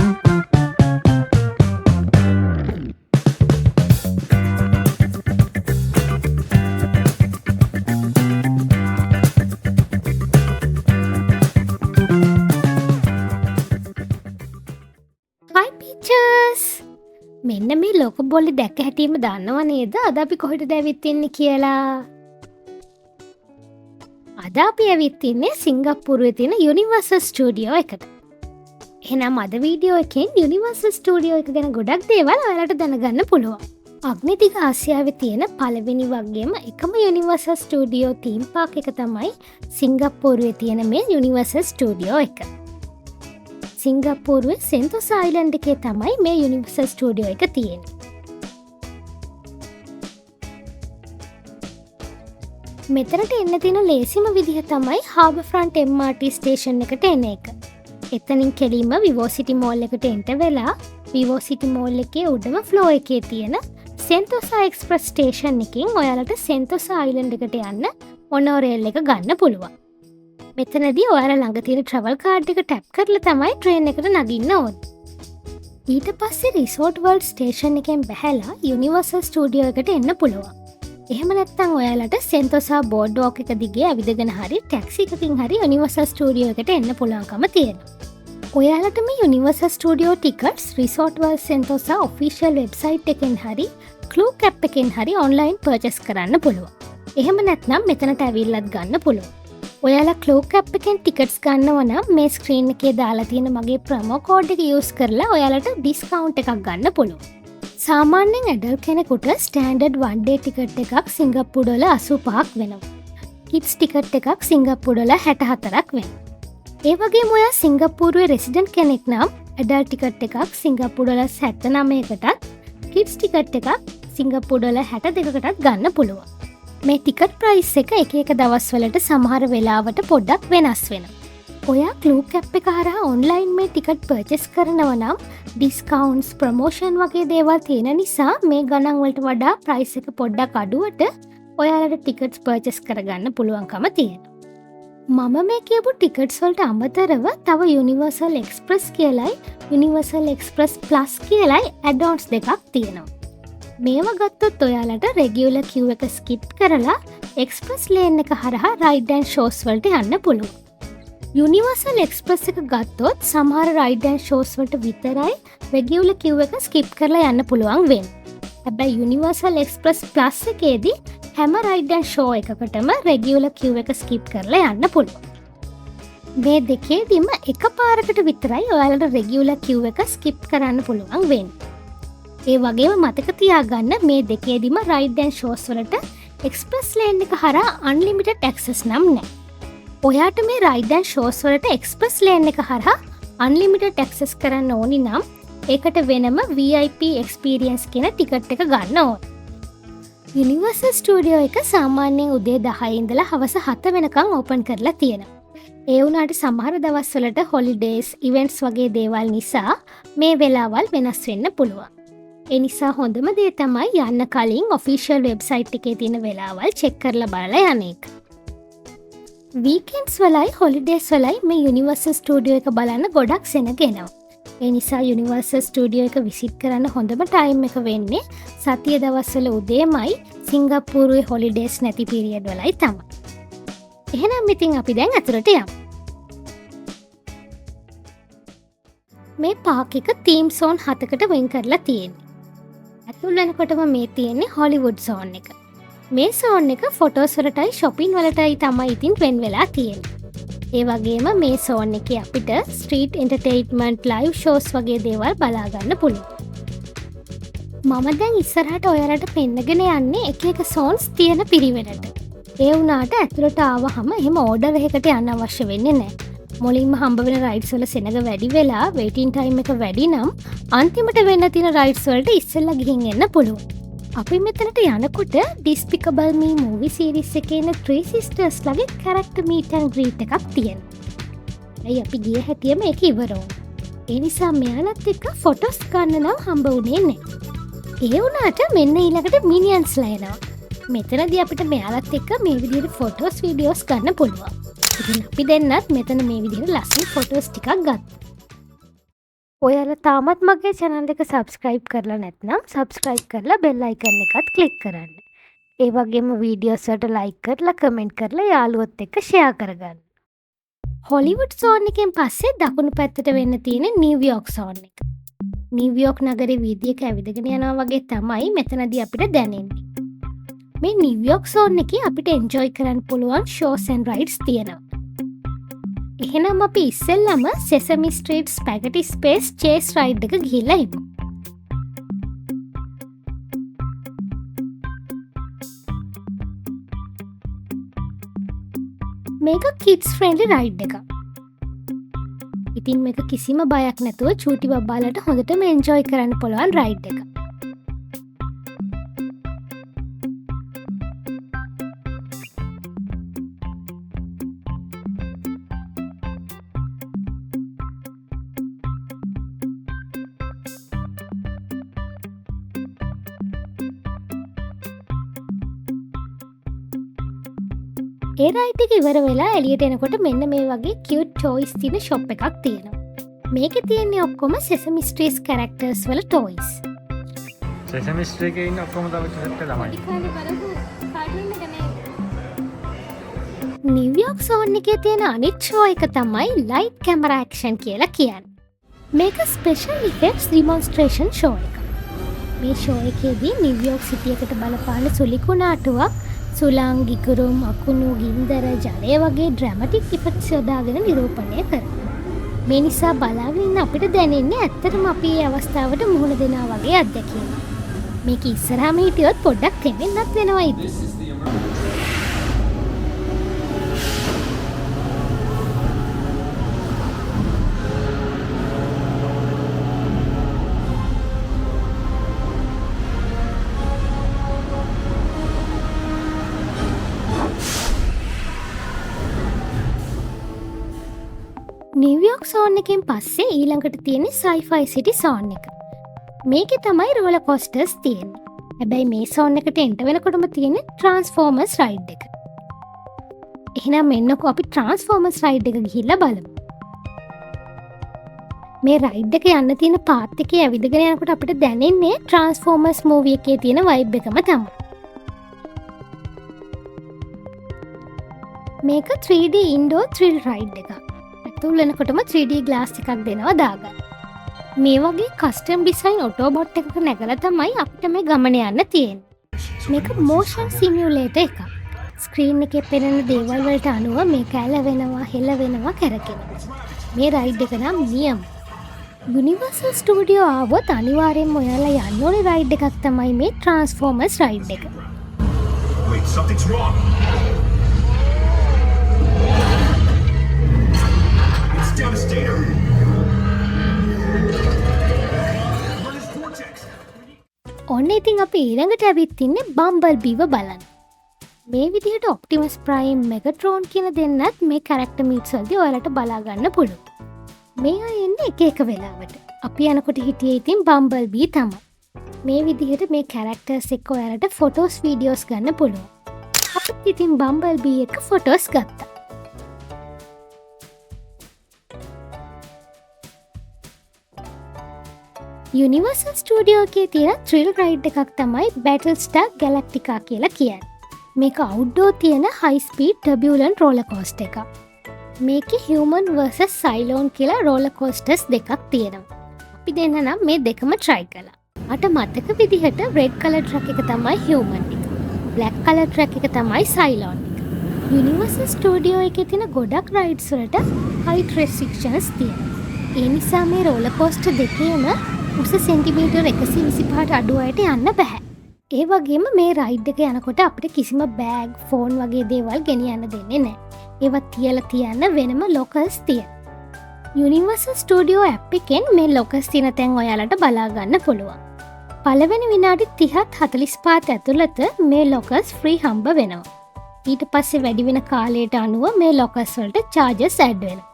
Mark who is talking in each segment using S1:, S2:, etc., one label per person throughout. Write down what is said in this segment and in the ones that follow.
S1: Hi Peaches! මෙන්න මේ ලොක බොල්ලි දැක්ක හැටීම දන්නව නේද අද අපි කොහෙටද ඇවිත් ඉන්නේ කියලා. අද අපි ඇවිත් ඉන්නේ සිංගප්පූරුවේ තියෙන යුනිවර්සල් ස්ටුඩියෝ එකට. එහෙනම් අද වීඩියෝ එකෙන් යුනිවර්සල් ස්ටුඩියෝ එක ගැන ගොඩක් දේවල් ඔයාලට දැනගන්න පුළුවන්. අග්නිතික ආසියාවේ තියෙන පළවෙනි වගේම එකම යුනිවර්සල් ස්ටුඩියෝ තීම් පාක් එක තමයි සිංගප්පූරුවේ තියෙන මේ යුනිවර්සල් ස්ටුඩියෝ එක. සිංගප්පූරුවේ සෙන්තොසා අයිලන්ඩ් එකේ තමයි මේ යුනිවර්සල් ස්ටුඩියෝ එක තියෙන්නේ. මෙතනට එන්න තියෙන ලේසිම විදිහ තමයි හාබර් ෆ්‍රන්ට් MRT ස්ටේෂන් එකට එන එක. එතනින් කෙලින්ම විවෝසිටි මෝල් එකට එන්ට වෙලා විවෝසිටි මෝල් එකේ උඩම ෆ්ලෝ එකේ තියෙන සෙන්තොසා එක්ස්ප්‍රස් ස්ටේෂන් එකකින් ඔයාලට සෙන්තොසා අයිලන්ඩ් එකට යන්න මොනෝරේල් එක ගන්න පුළුවන්. මෙතනදී ඔයාලා ළඟ තියෙන ට්‍රැවල් කාඩ් එක ටැප් කරලා තමයි ට්‍රේන් එකට නගින්න ඕනේ. ඊට පස්සේ රිසෝට් වර්ල්ඩ් ස්ටේෂන් එකෙන් බැහැලා යුනිවර්සල් ස්ටුඩියෝ එකට එන්න පුළුවන්. එහෙම නැත්නම් ඔයාලට සෙන්තොසා බෝඩ් වෝක් එක දිගේ ඇවිදගෙන හරි ටැක්සි එකකින් හරි යුනිවර්සල් ස්ටුඩියෝ එකට එන්න පුළුවන්කම තියෙනවා. ඔයාලට මේ universal studio tickets resort world Sentosa official website එකෙන් හරි ක්ලූක් ඇප් එකෙන් හරි ඔන්ලයින් පර්චේස් කරන්න පුළුවන්. එහෙම නැත්නම් මෙතනට ඇවිල්ලත් ගන්න පුළුවන්. ඔයාලා ක්ලෝක් ඇප් එකෙන් ටිකට්ස් ගන්නව නම් මේ ස්ක්‍රීන් එකේ දාලා තියෙන මගේ ප්‍රොමෝ කෝඩ් එක යූස් කරලා ඔයාලට ඩිස්කවුන්ට් එකක් ගන්න පුළුවන්. සාමාන්‍යයෙන් ඇඩල්ට් කෙනෙකුට ස්ටෑන්ඩඩ් 1 ඩේ ටිකට් එකක් සිංගප්පූරු ඩොලර් 85ක් වෙනවා. කිඩ්ස් ටිකට් එකක් සිංගප්පූරු ඩොලර් 64ක් වෙනවා. ඒ වගේම ඔයා සිංගප්පූරුවේ රෙසිඩන්ට් කෙනෙක් නම් ඇඩල්ට් ටිකට් එකක් සිංගප්පූරු ඩොලර් 79කටත් කිඩ්ස් ටිකට් එකක් සිංගප්පූරු ඩොලර් 62කටත් ගන්න පුළුවන්. මේ ටිකට් ප්‍රයිස් එක එක දවස්වලට සමහර වෙලාවට පොඩ්ඩක් වෙනස් වෙන. ඔයා ක්ලූක් ඇප් එක හරහා ඔන්ලයින් මේ ටිකට් පර්චේස් කරනව නම් ඩිස්කවුන්ට්ස් ප්‍රමෝෂන් වගේ දේවල් තියෙන නිසා මේ ගණන් වලට වඩා ප්‍රයිස් එක පොඩ්ඩක් අඩුවට ඔයාලට ටිකට්ස් පර්චේස් කරගන්න පුළුවන්කම තියෙනවා. මම මේ කියපු ටිකට්ස් වලට අමතරව තව යුනිවර්සල් එක්ස්ප්‍රස් කියලයි යුනිවර්සල් එක්ස්ප්‍රස් ප්ලස් කියලයි ඇඩ්-ඔන්ස් දෙකක් තියෙනවා. මේව ගත්තොත් ඔයාලට රෙගියුලර් කියු එක ස්කිප් කරලා එක්ස්ප්‍රස් ලේන් එක හරහා රයිඩ් ඇන්ඩ් ෂෝස් වලට යන්න පුළුවන්. යුනිවර්සල් එක්ස්ප්‍රස් එක ගත්තොත් සමහර රයිඩ් ඇන්ඩ් ෂෝස් වලට විතරයි රෙගියුලර් කියු එක ස්කිප් කරලා යන්න පුළුවන් වෙන්නේ. හැබැයි යුනිවර්සල් එක්ස්ප්‍රස් ප්ලස් එකේදී හැම රයිඩ් ඇන්ඩ් ෂෝ එකකටම රෙගියුලර් කියු එක ස්කිප් කරලා යන්න පුළුවන්. මේ දෙකේදීම එකපාරකට විතරයි ඔයාලට රෙගියුලර් කියු එක ස්කිප් කරන්න පුළුවන් වෙන්නේ. ඒ වගේම මතක තියාගන්න මේ දෙකේදීම රයිඩ් ඇන්ඩ් ෂෝස් වලට එක්ස්ප්‍රස් ලේන් එක හරහා අන්ලිමිටඩ් ඇක්සස් නම් නැහැ. ඔයාට මේ රයිඩ් ඇන්ඩ් ෂෝස් වලට එක්ස්ප්‍රස් ලේන් එක හරහා අන්ලිමිටඩ් ඇක්සස් කරන්න ඕනි නම් ඒකට වෙනම VIP එක්ස්පීරියන්ස් කියන ටිකට් එක ගන්න ඕන. යුනිවර්සල් ස්ටුඩියෝ එක සාමාන්‍යයෙන් උදේ 10 ඉඳලා හවස 7 වෙනකන් ඕපන් කරලා තියෙනවා. ඒ වුණාට සමහර දවස්වලට හොලිඩේස් ඉවෙන්ට්ස් වගේ දේවල් නිසා මේ වෙලාවල් වෙනස් වෙන්න පුළුවන්. එනිසා හොඳම දේ තමයි යන්න කලින් ඔෆිෂියල් වෙබ්සයිට් එකේ තියෙන වෙලාවල් චෙක් කරලා බලලා යන එක. වීකෙන්ඩ්ස් වලයි හොලිඩේස් වලයි මේ යුනිවර්සල් ස්ටුඩියෝ එක බලන්න ගොඩක් සෙනගෙනවා. ඒ නිසා යුනිවර්සල් ස්ටුඩියෝ එක විසිට් කරන්න හොඳම ටයිම් එක වෙන්නේ සතිය දවස්වල උදේමයි සිංගප්පූරුවේ හොලිඩේස් නැති පීරියඩ් වලයි තමයි. එහෙනම් ඉතින් අපි දැන් අතුරට යමු. මේ පාක් එක තීම් සෝන් 7කට වෙන් කරලා තියෙන්නේ. ඇතුල් වෙනකොටම මේ තියෙන්නේ හොලිවුඩ් සෝන් එක. මේ සෝන් එක ෆොටෝස් වලටයි shopping වලටයි තමයි ඉතින් වෙන් වෙලා තියෙන්නේ. ඒ වගේම මේ සෝන් එකේ අපිට ස්ට්‍රීට් එන්ටර්ටේන්මන්ට් ලයිව් ෂෝස් වගේ දේවල් බලා ගන්න පුළුවන්. මම දැන් ඉස්සරහට ඔයාලට පෙන්නගෙන යන්නේ එක සෝන්ස් තියෙන පිරිවෙනට. ඒ වුණාට ඇතුළට ආවහම එහෙම ඕඩර් එකකට යන්න අවශ්‍ය වෙන්නේ නැහැ. මුලින්ම හම්බ වෙන රයිඩ්ස් වල සෙනග වැඩි වෙලා වේටින් ටයිම් එක වැඩි නම් අන්තිමට වෙන්න තියෙන රයිඩ්ස් වලට ඉස්සෙල්ලා ගිහින් එන්න පුළුවන්. අපි මෙතනට යනකොට Despicable Me movie series එකේ ඉන්න Three Sisters ලගේ character meet and greet එකක් තියෙනවා. ඒ අපි ගිය හැටියෙම ඒක ඉවර වුණා. ඒ නිසා මෙයාලත් එක්ක ෆොටෝස් ගන්න නම් හම්බ වුණේ නැහැ. ඒ වුණාට මෙන්න ඊළඟට මිනියන්ස්ලා එනවා. මෙතනදී අපිට මෙයාලත් එක්ක මේ විදිහට ෆොටෝස් වීඩියෝස් ගන්න පුළුවන්. ඉතින් අපි දෙන්නත් මෙතන මේ විදිහට ලස්සන ෆොටෝස් ටිකක් ගත්තා. ඔයාලා තාමත් මගේ channel එක subscribe කරලා නැත්නම් subscribe කරලා bell icon එකත් click කරන්න. ඒ වගේම videos වලට like කරලා comment කරලා යාළුවොත් එක්ක share කරගන්න. හොලිවුඩ් සෝන් එකෙන් පස්සේ දකුණු පැත්තට වෙන්න තියෙන නිව්යෝක් සෝන් එක. නිව්යෝක් නගරේ වීදියක ඇවිදගෙන යනවා වගේ තමයි මෙතනදී අපිට දැනෙන්නේ. මේ නිව්යෝක් සෝන් එකේ අපිට enjoy කරන්න පුළුවන් shows and rides තියෙනවා. එහෙනම් අපි ඉස්සෙල්ලම Sesame Street Spaghetti Space Chase Ride එක ගිහිල්ලා ඉමු. මේක kids friendly ride එකක්. ඉතින් මේක කිසිම බයක් නැතුව චූටි බබාලට හොඳටම enjoy කරන්න පුළුවන් ride එකක්. ඒ රයිඩ් එක ඉවර වෙලා එළියට එනකොට මෙන්න මේ වගේ cute toys තියෙන shop එකක් තියෙනවා. මේකේ තියෙන්නේ ඔක්කොම Sesame Street characters වල toys.
S2: Sesame Street එකේ ඉන්න ඔක්කොම තමයි තමයි.
S1: නිව්යෝක් සෝන් එකේ තියෙන අනිත් show එක තමයි light camera action කියලා කියන්නේ. මේක special effects demonstration show එකක්. මේ show එකේදී නිව්යෝක් සිටි එකට බලපාන සුලිකුණාටුවක් සුළං, ගිගුරුම්, අකුණු, ගින්දර, ජලය වගේ ඩ්‍රැමටික් ඉෆෙක්ට්ස් යොදාගෙන නිරූපණය කරනවා. මේ නිසා බලාගෙන ඉන්න අපිට දැනෙන්නේ ඇත්තටම අපි මේ අවස්ථාවට මුහුණ දෙනවා වගේ අත්දැකීමක්. මේක ඉස්සරහම හිටියොත් පොඩ්ඩක් තෙමෙන්නත් වෙනවා ඉතින්. නිව්යෝක් සෝන් එකෙන් පස්සේ ඊළඟට තියෙන්නේ sci-fi city සෝන් එක. මේකේ තමයි roller coasters තියෙන්නේ. හැබැයි මේ සෝන් එකට එන්ටර් වෙනකොටම තියෙන්නේ Transformers ride එක. එහෙනම් මෙන්නකෝ අපි Transformers ride එක ගිහිල්ලා බලමු. මේ ride එක යන්න තියෙන පාත් එකේ ඇවිදගෙන යනකොට අපිට දැනෙන්නේ Transformers movie එකේ තියෙන vibe එකම තමයි. මේක 3D indoor thrill ride එකක්. තුල්ලනකොටම 3D ග්ලාස් එකක් දෙනවා දාගන්න. මේ වගේ කස්ටම් ඩිසයින් ඔටෝබොට් එකක නැගලා තමයි අපිට මේ ගමන යන්න තියෙන්නේ. මේක මෝෂන් සිමියුලේටර් එකක්. ස්ක්‍රීන් එකේ පෙනෙන දේවල් වලට අනුව මේක ඇලවෙනවා, හෙලවෙනවා, කැරකෙනවා. මේ රයිඩ් එක නම් නියම. යුනිවර්සල් ස්ටුඩියෝ ආවොත් අනිවාර්යෙන්ම ඔයාලා යන්න ඕනේ රයිඩ් එකක් තමයි මේ Transformers රයිඩ් එක.
S3: Wait, something's wrong. Devastator.
S1: ඔන්න ඉතින් අපි ඊළඟට ඇවිත් ඉන්නේ බම්බල්බීව බලන්න. මේ විදිහට ඔප්ටිමස් ප්‍රයිම්, මෙගට්‍රෝන් කියන දෙන්නත් මේ කැරක්ටර් මීට්ස් වලදී ඔයාලට බලා ගන්න පුළුවන්. මේ අය එන්නේ එක එක වෙලාවට. අපි යනකොට හිටියේ ඉතින් බම්බල්බී තමයි. මේ විදිහට මේ කැරක්ටර්ස් එක්ක ඔයාලට ෆොටෝස්, වීඩියෝස් ගන්න පුළුවන්. අපිත් ඉතින් බම්බල්බී එක්ක ෆොටෝස් ගත්තා. යුනිවර්සල් ස්ටුඩියෝ එකේ තියෙන thrill ride එකක් තමයි Battlestar Galactica කියලා කියන්නේ. මේක අවුට්ඩෝර් තියෙන high speed turbulent roller coaster එකක්. මේකේ human versus Cylon කියලා roller coasters දෙකක් තියෙනවා. අපි දෙන්න නම් මේ දෙකම try කළා. මට මතක විදිහට red color track එක තමයි human එක. black color track එක තමයි Cylon එක. යුනිවර්සල් ස්ටුඩියෝ එකේ තියෙන ගොඩක් rides වලට height restrictions තියෙනවා. ඒ නිසා මේ roller coaster දෙකේම උස සෙන්ටිමීටර් 125ට අඩු අයට යන්න බෑ. ඒ වගේම මේ රයිඩ් එක යනකොට අපිට කිසිම බෑග්, ෆෝන් වගේ දේවල් ගෙනියන්න දෙන්නේ නැහැ. ඒවත් තියලා තියන්න වෙනම ලොකර්ස් තියෙනවා. යුනිවර්සල් ස්ටුඩියෝ ඇප් එකෙන් මේ ලොකර්ස් තියෙන තැන් ඔයාලට බලා ගන්න පුළුවන්. පළවෙනි විනාඩි 30ත් 45ත් ඇතුළත මේ ලොකර්ස් ෆ්‍රී හම්බ වෙනවා. ඊට පස්සේ වැඩි වෙන කාලයට අනුව මේ ලොකර්ස් වලට charges add වෙනවා.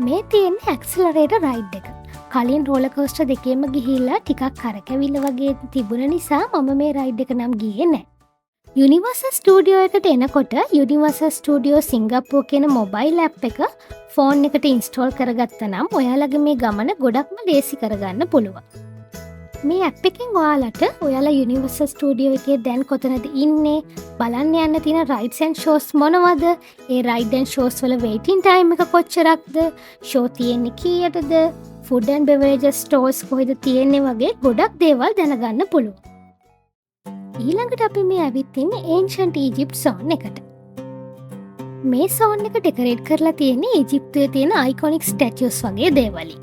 S1: මේ තියෙන්නේ ඇක්සලරේටර් රයිඩ් එක. කලින් රෝලර් කෝස්ටර් දෙකේම ගිහිල්ලා ටිකක් කරකැවිල්ල වගේ තිබුණ නිසා මම මේ රයිඩ් එක නම් ගියේ නැහැ. යුනිවර්සල් ස්ටූඩියෝ එකට එනකොට යුනිවර්සල් ස්ටූඩියෝ සිංගප්පූ කියන මොබයිල් ඇප් එක ෆෝන් එකට ඉන්ස්ටෝල් කරගත්ත නම් ඔයාලගේ මේ ගමන ගොඩක්ම ලේසි කරගන්න පුළුවන්. මේ ඇප් එකෙන් ඔයාලට ඔයාලා යුනිවර්සල් ස්ටූඩියෝ එකේ දැන් කොතනද ඉන්නේ, බලන්න යන්න තියෙන රයිඩ්ස් ඇන්ඩ් ෂෝස් මොනවද, ඒ රයිඩ් ඇන්ඩ් ෂෝස් වල වෙයිටින් ටයිම් එක කොච්චරක්ද, ෂෝ තියෙන්නේ කීයටද, ෆුඩ් ඇන්ඩ් බෙවරේජස් ස්ටෝර්ස් කොහෙද තියෙන්නේ වගේ ගොඩක් දේවල් දැනගන්න පුළුවන්. ඊළඟට අපි මේ ඇවිත් ඉන්නේ ඒන්ෂන්ට් ඊජිප්ට් සෝන් එකට. මේ සෝන් එක ඩෙකරේට් කරලා තියෙන්නේ ඊජිප්තුවේ තියෙන අයිකොනික් ස්ටැචුස් වගේ දේවලින්.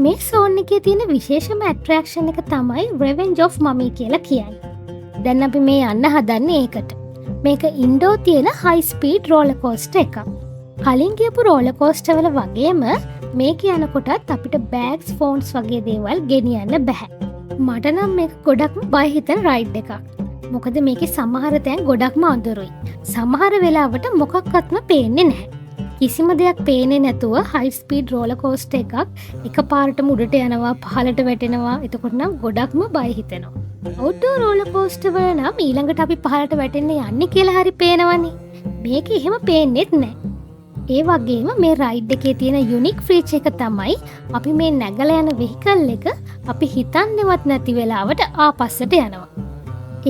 S1: මේ සෝන් එකේ තියෙන විශේෂම ඇට්‍රැක්ෂන් එක තමයි Revenge of Mummy කියලා කියන්නේ. දැන් අපි මේ යන්න හදන්නේ ඒකට. මේක ඉන්ඩෝ තියෙන හයි ස්පීඩ් රෝල කෝස්ට එකක්. කලින් ගියපු රෝල කෝස්ට වල වගේම මේක යනකොටත් අපිට බෑග්ස් ෆෝන්ස් වගේ දේවල් ගෙනියන්න බැහැ. මට නම් මේක ගොඩක්ම බය හිතෙන රයිඩ් එකක්. මොකද මේකේ සමහර තැන් ගොඩක්ම අඳුරුයි. සමහර වෙලාවට මොකක්වත්ම පේන්නේ නැහැ. කිසිම දෙයක් පේන්නේ නැතුව හයි ස්පීඩ් රෝල කෝස්ට එකක් එකපාරටම උඩට යනවා, පහළට වැටෙනවා. එතකොට නම් ගොඩක්ම බය හිතෙනවා. අවුට්ඩෝර් රෝලර් කෝස්ටර් වල නම් ඊළඟට අපි පහළට වැටෙන්න යන්නේ කියලා හරි පේනවනේ. මේක එහෙම පේන්නේත් නැහැ. ඒ වගේම මේ රයිඩ් එකේ තියෙන යුනික් ෆීචර් එක තමයි අපි මේ නැගලා යන වෙහිකල් එක අපි හිතන්නේවත් නැති වෙලාවට ආපස්සට යනවා.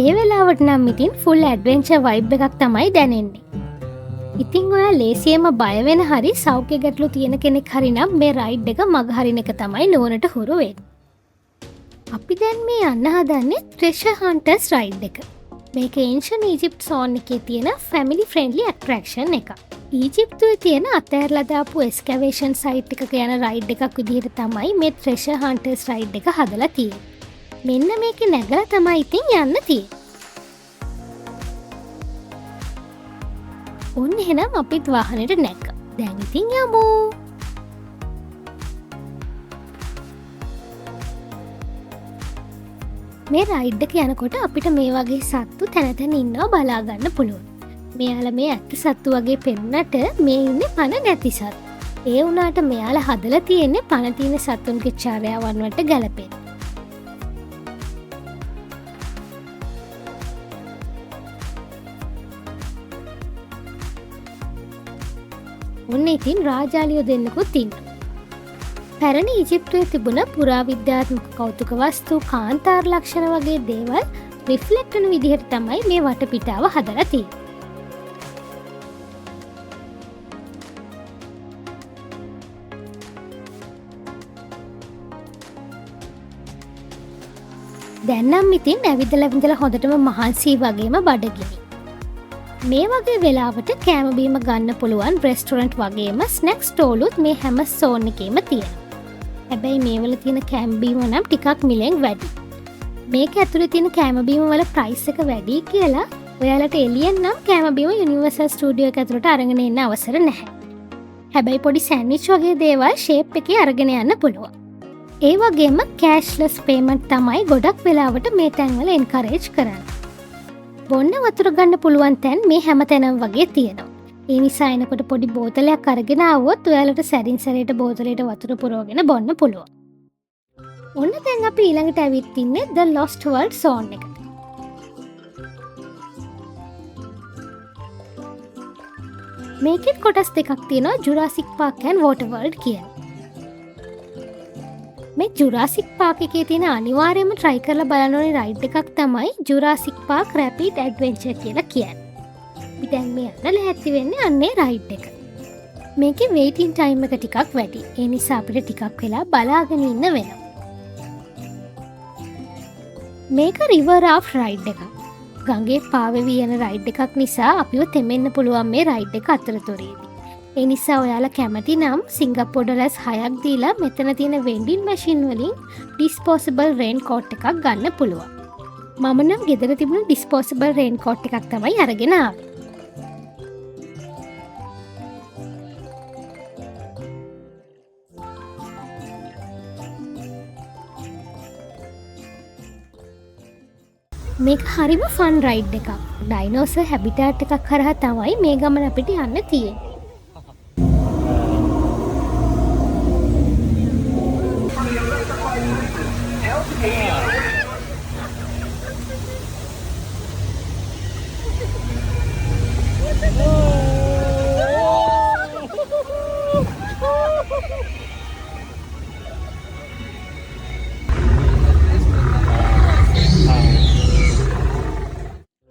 S1: ඒ වෙලාවට නම් ඉතින් ෆුල් ඇඩ්වෙන්චර් වයිබ් එකක් තමයි දැනෙන්නේ. ඉතින් ඔයා ලේසියෙන්ම බය වෙන හරි සෞඛ්‍ය ගැටලු තියෙන කෙනෙක් හරි නම් මේ රයිඩ් එක මග හරින එක තමයි නුවණට හුරු වෙන්නේ. අපි දැන් මේ යන්න හදන්නේ ට්‍රෙෂර් හන්ටර්ස් රයිඩ් එක. මේක ඒන්ෂන්ට් ඊජිප්ට් සෝන් එකේ තියෙන ෆැමිලි ෆ්‍රෙන්ඩ්ලි ඇට්‍රැක්ෂන් එකක්. ඊජිප්තුවේ තියෙන අතෑරලා දාපු එක්ස්කැවේෂන් සයිට් එකක යන රයිඩ් එකක් විදිහට තමයි මේ ට්‍රෙෂර් හන්ටර්ස් රයිඩ් එක හදලා තියෙන්නේ. මෙන්න මේකේ නැගලා තමයි ඉතින් යන්න තියෙන්නේ. ඔන්න එහෙනම් අපිත් වාහනේට නැග්ගා. දැන් ඉතින් යමු. මේ රයිඩ් එක යනකොට අපිට මේ වගේ සත්තු තැන තැන ඉන්නවා බලා ගන්න පුළුවන්. මෙයාලා මේ ඇත්ත සත්තු වගේ පෙන්නට මේ ඉන්නේ පණ නැති සත්තු. ඒ වුණාට මෙයාලා හදලා තියෙන්නේ පණ තියෙන සතුන්ගේ චර්යාවන් වලට ගැලපෙන්න. ඔන්න ඉතින් රාජාලියෝ දෙන්නෙකුත් ඉන්නවා. පැරණි ඊජිප්තුවේ තිබුණ පුරාවිද්‍යාත්මක කෞතුක වස්තු, කාන්තාර ලක්ෂණ වගේ දේවල් රිෆ්ලෙක්ට් වෙන විදිහට තමයි මේ වටපිටාව හදලා තියෙන්නේ. දැන් නම් ඉතින් ඇවිදලා හොඳටම මහන්සි වගේම බඩගිනි. මේ වගේ වෙලාවට කෑම බීම ගන්න පුළුවන් රෙස්ටොරන්ට් වගේම ස්නැක් ස්ටෝලුත් මේ හැම සෝන් එකේම තියෙනවා. හැබැයි මේ වල තියෙන කෑම බීම නම් ටිකක් මිලෙන් වැඩි. මේක ඇතුලේ තියෙන කෑම බීම වල ප්‍රයිස් එක වැඩි කියලා ඔයාලට එළියෙන් නම් කෑම බීම යුනිවර්සල් ස්ටූඩියෝ එක ඇතුලට අරගෙන එන්න අවසර නැහැ. හැබැයි පොඩි සෑන්ඩ්විච් වගේ දේවල් ෂේප් එකේ අරගෙන යන්න පුළුවන්. ඒ වගේම කෑෂ්ලස් පේමන්ට් තමයි ගොඩක් වෙලාවට මේ තැන්වල එන්කරේජ් කරන්නේ. බොන්න වතුර ගන්න පුළුවන් තැන් මේ හැම තැනම වගේ තියෙනවා. ඒ නිසා එනකොට පොඩි බෝතලයක් අරගෙන ආවොත් ඔයාලට සැරින් සැරේට බෝතලයට වතුර පුරවගෙන බොන්න පුළුවන්. ඔන්න දැන් අපි ඊළඟට ඇවිත් ඉන්නේ The Lost World Zone එකට. මේකෙත් කොටස් දෙකක් තියෙනවා Jurassic Park and Water World කියලා. මේ ජුරාසික් පාක් එකේ තියෙන අනිවාර්යයෙන්ම try කරලා බලන්න ඕනේ රයිඩ් එකක් තමයි Jurassic Park Rapid Adventure කියලා කියන්නේ. අපි දැන් මේ යන්න ලෑස්ති වෙන්නේ අන්නේ රයිඩ් එක. මේකේ waiting time එක ටිකක් වැඩි. ඒ නිසා අපිට ටිකක් වෙලා බලාගෙන ඉන්න වෙනවා. මේක river raft රයිඩ් එකක්. ගඟේ පාවෙවි යන රයිඩ් එකක් නිසා අපිව තෙමෙන්න පුළුවන් මේ රයිඩ් එක අතරතුරේදී. ඒ නිසා ඔයාලා කැමති නම් සිංගප්පූර් ඩොලර්ස් 6ක් දීලා මෙතන තියෙන වෙන්ඩින් මැෂින් වලින් ඩිස්පෝසබල් රේන් කෝට් එකක් ගන්න පුළුවන්. මම නම් ගෙදර තිබුණ ඩිස්පෝසබල් රේන් කෝට් එකක් තමයි අරගෙන ආවේ. මේක හරිම ෆන් රයිඩ් එකක්. ඩයිනෝසර් හැබිටාට් එකක් කරහා තමයි මේ ගමන අපිට යන්න තියෙන්නේ.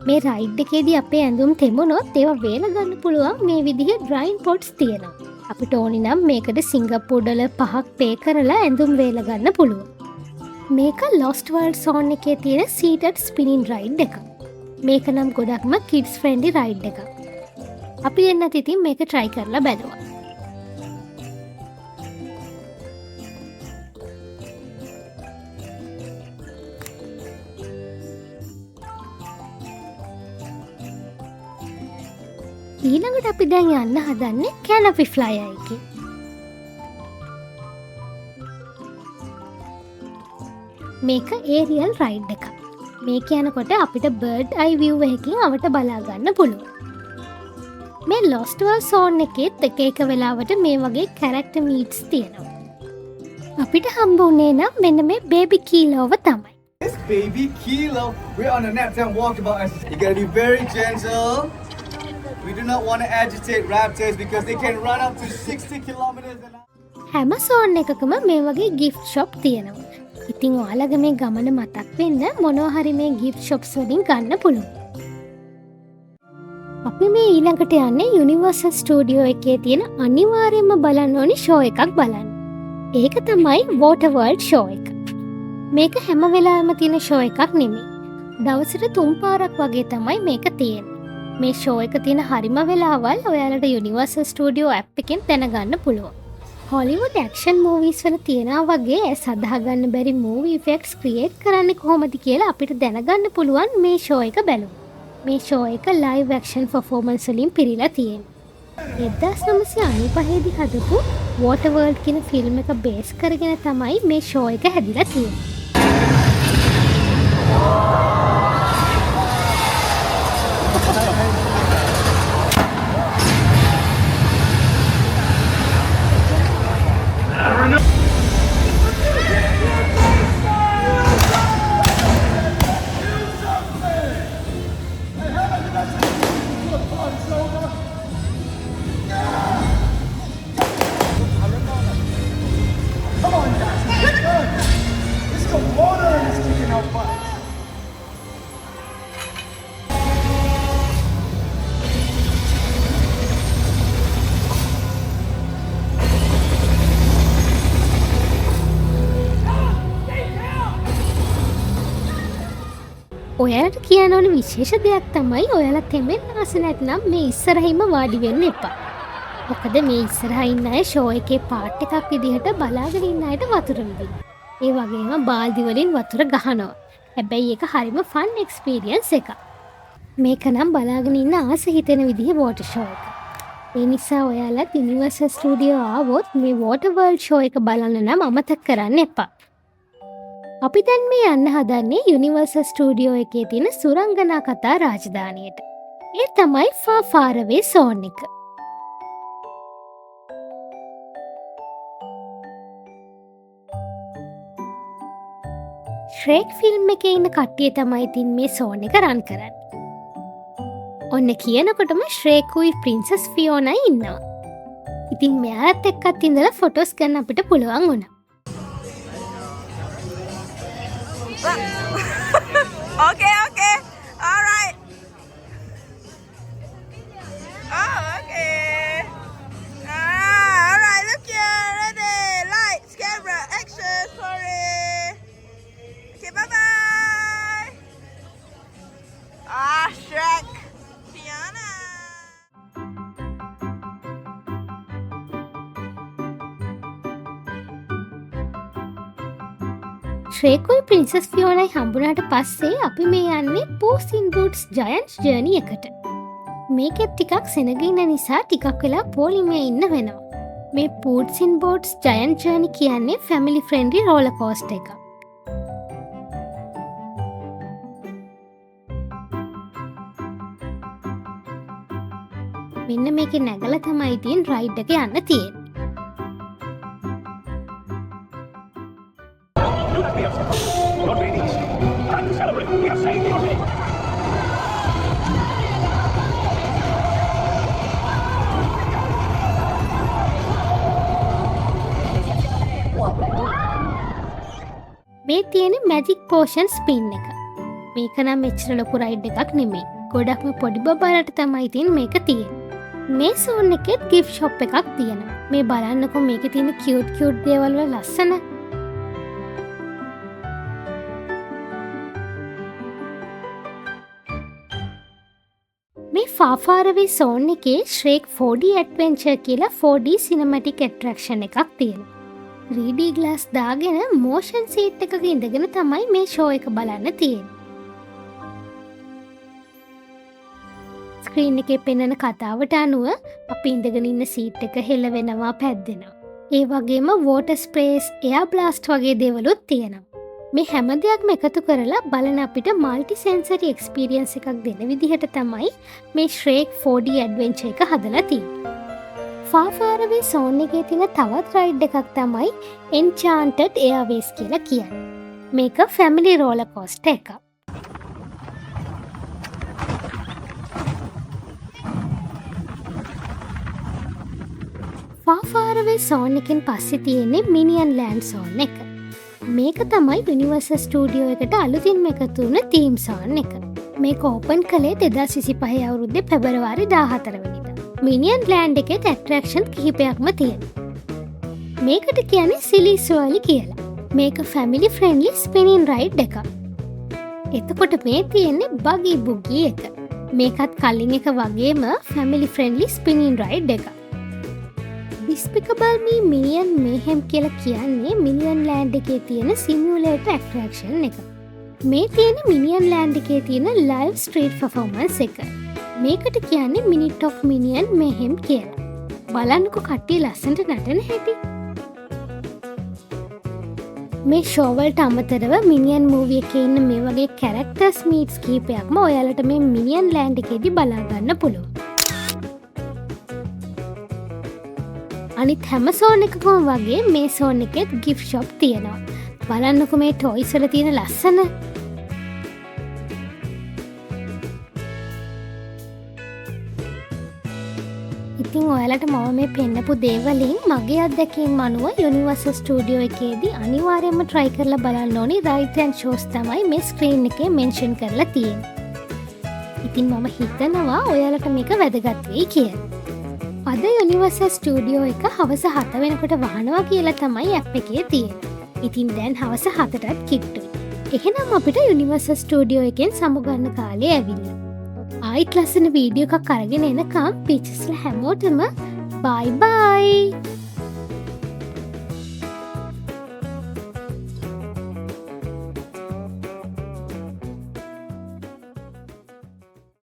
S1: මේ රයිඩ් එකේදී අපේ ඇඳුම් තෙමුණොත් ඒවා වේල ගන්න පුළුවන් මේ විදිහේ ඩ්‍රයින් පොට්ස් තියෙනවා. අපිට ඕනි නම් මේකට සිංගප්පූර් ඩොලර් 5ක් පේ කරලා ඇඳුම් වේල ගන්න පුළුවන්. මේක Lost World Zone එකේ තියෙන seated spinning ride එකක්. මේක නම් ගොඩක්ම kids friendly ride එකක්. අපි දෙන්නත් ඉතින් මේක try කරලා බලුවා. ඊළඟට අපි දැන් යන්න හදන්නේ කැනපි ෆ්ලයර් එකේ. මේක ඒරියල් රයිඩ් එකක්. මේක යනකොට අපිට බර්ඩ් අයි view එකකින් අවට බලා ගන්න පුළුවන්. මේ Lost World Zone එකේත් එක වෙලාවට මේ වගේ character meets තියෙනවා. අපිට හම්බ වුණේ නම් මෙන්න මේ baby Kilo තමයි.
S4: This baby Kilo, we're on a nap-time walkabout. You gotta be very gentle. We do not want to agitate raptors because they can run up to 60 kilometers an hour.
S1: හැම zone එකකම මේ වගේ gift shop තියෙනවා. ඉතින් ඔයාලගේ මේ ගමන මතක් වෙන්න මොනවා හරි මේ gift shops වලින් ගන්න පුළුවන්. අපි මේ ඊළඟට යන්නේ Universal Studio එකේ තියෙන අනිවාර්යයෙන්ම බලන්න ඕනි show එකක් බලන්න. ඒක තමයි Waterworld show එක. මේක හැම වෙලාවෙම තියෙන show එකක් නෙමෙයි. දවසට 3 පාරක් වගේ තමයි මේක තියෙන්නේ. මේ ෂෝ එක තියෙන හරිම වෙලාවල් ඔයාලට Universal Studio app එකෙන් දැනගන්න පුළුවන්. Hollywood action movies වල තියෙනා වගේ ඇස් හදාගන්න බැරි movie effects create කරන්නේ කොහොමද කියලා අපිට දැනගන්න පුළුවන් මේ ෂෝ එක බලමු. මේ ෂෝ එක live action performance වලින් පිරීලා තියෙනවා. 1995 දී හදපු Waterworld කියන ෆිල්ම් එක බේස් කරගෙන තමයි මේ ෂෝ එක හැදිලා තියෙන්නේ. ඔයාලට කියන්න ඕන විශේෂ දෙයක් තමයි ඔයාලා තෙමෙන් ආස නැත්නම් මේ ඉස්සරහින්ම වාඩි වෙන්න එපා. මොකද මේ ඉස්සරහා ඉන්න අය ෂෝ එකේ පාර්ට් එකක් විදිහට බලාගෙන ඉන්න අයට වතුර විදිනවා. ඒ වගේම බාල්දි වලින් වතුර ගහනවා. හැබැයි ඒක හරිම ෆන් එක්ස්පීරියන්ස් එකක්. මේක නම් බලාගෙන ඉන්න ආස හිතෙන විදිහේ වෝටර් ෂෝ එකක්. ඒ නිසා ඔයාලා Universal Studio ආවොත් මේ Waterworld show එක බලන්න නම් අමතක කරන්න එපා. අපි දැන් මේ යන්න හදන්නේ Universal Studio එකේ තියෙන සුරංගනා කතා රාජධානියට. ඒ තමයි Far Far Away Zone එක. Shrek ෆිල්ම් එකේ ඉන්න කට්ටිය තමයි ඉතින් මේ zone එක රන් කරන්නේ. ඔන්න කියනකොටම Shrekuයි Princess Fiona ඉන්නවා. ඉතින් මෙයාලත් එක්කත් ඉඳලා ෆොටෝස් ගන්න අපිට පුළුවන් වුණා.
S5: Okay, okay. All right. Oh, okay. All right. Look here. Ready. Lights, camera, action. Sorry. Okay, bye-bye. Shrek. Fiona.
S1: ශ්‍රේකුයි ප්‍රින්සස් ෆියෝනයි හම්බුනාට පස්සේ අපි මේ යන්නේ Puss in Boots Giant's Journey එකට. මේකෙත් ටිකක් සෙනග ඉන්න නිසා ටිකක් වෙලා පොලිමේ ඉන්න වෙනවා. මේ Puss in Boots Giant Journey කියන්නේ family friendly roller coaster එකක්. මෙන්න මේකේ නැගලා තමයි ඉතින් රයිඩ් එක යන්න තියෙන්නේ. මේ තියෙන මැජික් පෝෂන් ස්පින් එක. මේක නම් මෙච්චර ලොකු රයිඩ් එකක් නෙමෙයි. ගොඩක්ම පොඩි බබාලට තමයි ඉතින් මේක තියෙන්නේ. මේ සෝන් එකෙත් ගිෆ්ට් ෂොප් එකක් තියෙනවා. මේ බලන්නකො මේකේ තියෙන කියුට් දේවල් වල ලස්සන. මේ Far Far Away zone එකේ Shrek 4D Adventure කියලා 4D cinematic attraction එකක් තියෙනවා. 3D glass දාගෙන motion seat එකක ඉඳගෙන තමයි මේ show එක බලන්න තියෙන්නේ. ස්ක්‍රීන් එකේ පෙනෙන කතාවට අනුව අපි ඉඳගෙන ඉන්න සීට් එක හෙලවෙනවා පැද්දෙනවා. ඒ වගේම වෝටර් ස්ප්‍රේස්, එයා බ්ලාස්ට් වගේ දේවලුත් තියෙනවා. මේ හැම දෙයක්ම එකතු කරලා බලන අපිට මල්ටි සෙන්සරි එක්ස්පීරියන්ස් එකක් දෙන විදිහට තමයි මේ Shrek 4D Adventure එක හදලා තියෙන්නේ. Far Far Away zone එකේ තියෙන තවත් රයිඩ් එකක් තමයි Enchanted Airways කියලා කියන්නේ. මේක family roller coaster එකක්. Far Far Away zone එකෙන් පස්සේ තියෙන්නේ Minion Land zone එක. මේක තමයි Universal Studio එකට අලුතින්ම එකතු වුණ theme zone එක. මේක ඕපන් කළේ 2025 අවුරුද්දේ පෙබරවාරි 14 වෙනිදා. Minion Land එකේ ඇට්‍රැක්ෂන් කිහිපයක්ම තියෙනවා. මේකට කියන්නේ Silly Swirly කියලා. මේක family friendly spinning ride එකක්. එතකොට මේ තියෙන්නේ Buggy Boogie එක. මේකත් කලින් එක වගේම family friendly spinning ride එකක්. Despicable Me Minion Mayhem කියලා කියන්නේ Minion Land එකේ තියෙන simulator attraction එක. මේ තියෙන Minion Land එකේ තියෙන live street performance එක. මේකට කියන්නේ Minute of Minion Mayhem කියලා. බලන්නකො කට්ටිය ලස්සනට නටන හැටි. මේ show වලට අමතරව Minion movie එකේ ඉන්න මේ වගේ characters meets කීපයක්ම ඔයාලට මේ Minion Land එකේදී බලා ගන්න පුළුවන්. අනිත් හැම සෝන් එකකම වගේ මේ සෝන් එකෙත් ගිෆ්ට් ෂොප් තියෙනවා. බලන්නකො මේ ටොයිස් වල තියෙන ලස්සන. ඉතින් ඔයාලට මම මේ පෙන්නපු දේවලින් මගේ අත්දැකීම් අනුව Universal Studio එකේදී අනිවාර්යයෙන්ම try කරලා බලන්න ඕනි rides and shows තමයි මේ ස්ක්‍රීන් එකේ මෙන්ෂන් කරලා තියෙන්නේ. ඉතින් මම හිතනවා ඔයාලට මේක වැදගත් වෙයි කියලා. අද Universal Studio එක හවස 7 වෙනකොට වහනවා කියලා තමයි ඇප් එකේ තියෙන්නේ. ඉතින් දැන් හවස 7ටත් කිට්ටුයි. එහෙනම් අපිට Universal Studio එකෙන් සමුගන්න කාලේ ඇවිල්ලා. ආයිත් ලස්සන වීඩියෝ එකක් අරගෙන එනකම් පිචස්ලා හැමෝටම bye bye.